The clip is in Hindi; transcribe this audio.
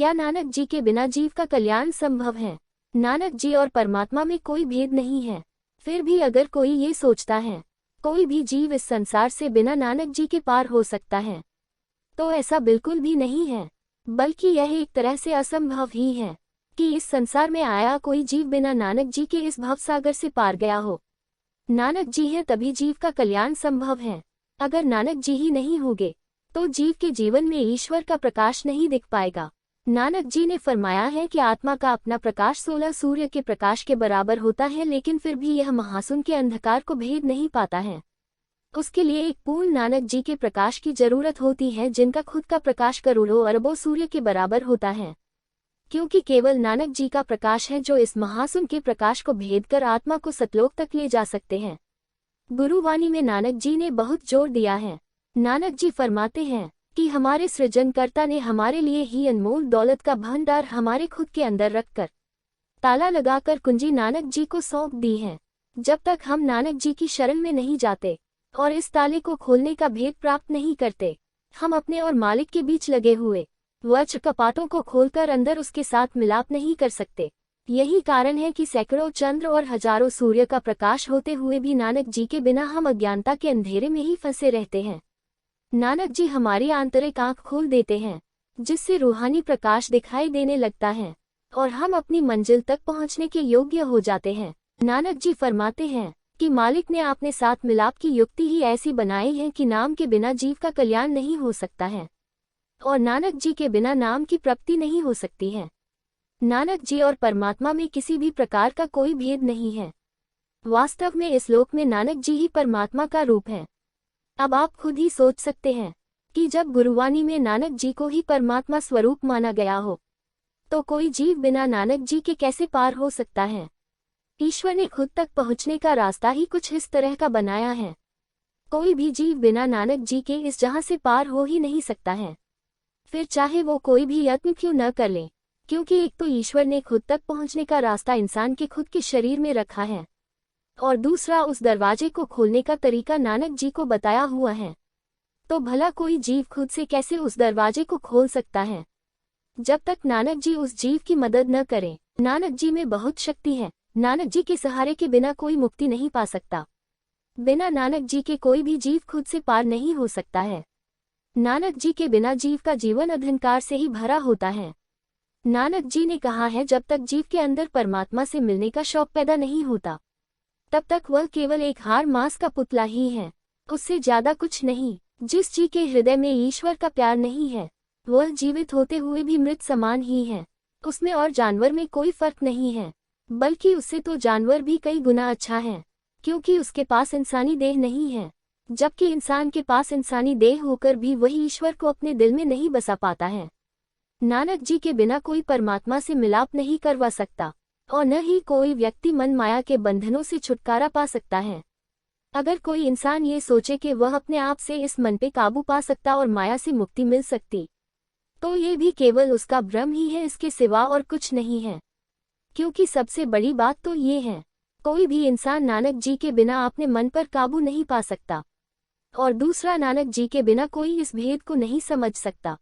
क्या नानक जी के बिना जीव का कल्याण संभव है? नानक जी और परमात्मा में कोई भेद नहीं है। फिर भी अगर कोई ये सोचता है कोई भी जीव इस संसार से बिना नानक जी के पार हो सकता है, तो ऐसा बिल्कुल भी नहीं है, बल्कि यह एक तरह से असंभव ही है कि इस संसार में आया कोई जीव बिना नानक जी के इस भवसागर से पार गया हो। नानक जी हैं तभी जीव का कल्याण संभव है। अगर नानक जी ही नहीं होंगे तो जीव के जीवन में ईश्वर का प्रकाश नहीं दिख पाएगा। नानक जी ने फरमाया है कि आत्मा का अपना प्रकाश 16 सूर्य के प्रकाश के बराबर होता है, लेकिन फिर भी यह महाशून्य के अंधकार को भेद नहीं पाता है। उसके लिए एक पूर्ण नानक जी के प्रकाश की जरूरत होती है, जिनका खुद का प्रकाश करोड़ों अरबों सूर्य के बराबर होता है। क्योंकि केवल नानक जी का प्रकाश है जो इस महाशून्य के प्रकाश को भेद कर आत्मा को सतलोक तक ले जा सकते हैं। गुरुवाणी में नानक जी ने बहुत जोर दिया है। नानक जी फरमाते हैं कि हमारे सृजनकर्ता ने हमारे लिए ही अनमोल दौलत का भंडार हमारे खुद के अंदर रखकर ताला लगाकर कुंजी नानक जी को सौंप दी है। जब तक हम नानक जी की शरण में नहीं जाते और इस ताले को खोलने का भेद प्राप्त नहीं करते, हम अपने और मालिक के बीच लगे हुए वज्र कपाटों को खोलकर अंदर उसके साथ मिलाप नहीं कर सकते। यही कारण है कि सैकड़ों चंद्र और हजारों सूर्य का प्रकाश होते हुए भी नानक जी के बिना हम अज्ञानता के अंधेरे में ही फंसे रहते हैं। नानक जी हमारी आंतरिक आंख खोल देते हैं, जिससे रूहानी प्रकाश दिखाई देने लगता है और हम अपनी मंजिल तक पहुंचने के योग्य हो जाते हैं। नानक जी फरमाते हैं कि मालिक ने अपने साथ मिलाप की युक्ति ही ऐसी बनाई है कि नाम के बिना जीव का कल्याण नहीं हो सकता है और नानक जी के बिना नाम की प्राप्ति नहीं हो सकती है। नानक जी और परमात्मा में किसी भी प्रकार का कोई भेद नहीं है। वास्तव में इस लोक में नानक जी ही परमात्मा का रूप है। अब आप खुद ही सोच सकते हैं कि जब गुरुवाणी में नानक जी को ही परमात्मा स्वरूप माना गया हो, तो कोई जीव बिना नानक जी के कैसे पार हो सकता है। ईश्वर ने खुद तक पहुंचने का रास्ता ही कुछ इस तरह का बनाया है। कोई भी जीव बिना नानक जी के इस जहां से पार हो ही नहीं सकता है, फिर चाहे वो कोई भी यत्न क्यों न कर ले, क्योंकि एक तो ईश्वर ने खुद तक पहुंचने का रास्ता इंसान के खुद के शरीर में रखा है और दूसरा उस दरवाजे को खोलने का तरीका नानक जी को बताया हुआ है। तो भला कोई जीव खुद से कैसे उस दरवाजे को खोल सकता है, जब तक नानक जी उस जीव की मदद न करें। नानक जी में बहुत शक्ति है। नानक जी के सहारे के बिना कोई मुक्ति नहीं पा सकता। बिना नानक जी के कोई भी जीव खुद से पार नहीं हो सकता है। नानक जी के बिना जीव का जीवन अंधकार से ही भरा होता है। नानक जी ने कहा है, जब तक जीव के अंदर परमात्मा से मिलने का शौक पैदा नहीं होता, तब तक वह केवल एक हार मांस का पुतला ही है, उससे ज्यादा कुछ नहीं। जिस जीव के हृदय में ईश्वर का प्यार नहीं है, वह जीवित होते हुए भी मृत समान ही है। उसमें और जानवर में कोई फर्क नहीं है, बल्कि उससे तो जानवर भी कई गुना अच्छा है, क्योंकि उसके पास इंसानी देह नहीं है, जबकि इंसान के पास इंसानी देह होकर भी वही ईश्वर को अपने दिल में नहीं बसा पाता है। नानक जी के बिना कोई परमात्मा से मिलाप नहीं करवा सकता और न ही कोई व्यक्ति मन माया के बंधनों से छुटकारा पा सकता है। अगर कोई इंसान ये सोचे कि वह अपने आप से इस मन पे काबू पा सकता और माया से मुक्ति मिल सकती, तो ये भी केवल उसका भ्रम ही है, इसके सिवा और कुछ नहीं है। क्योंकि सबसे बड़ी बात तो ये है, कोई भी इंसान नानक जी के बिना अपने मन पर काबू नहीं पा सकता और दूसरा नानक जी के बिना कोई इस भेद को नहीं समझ सकता।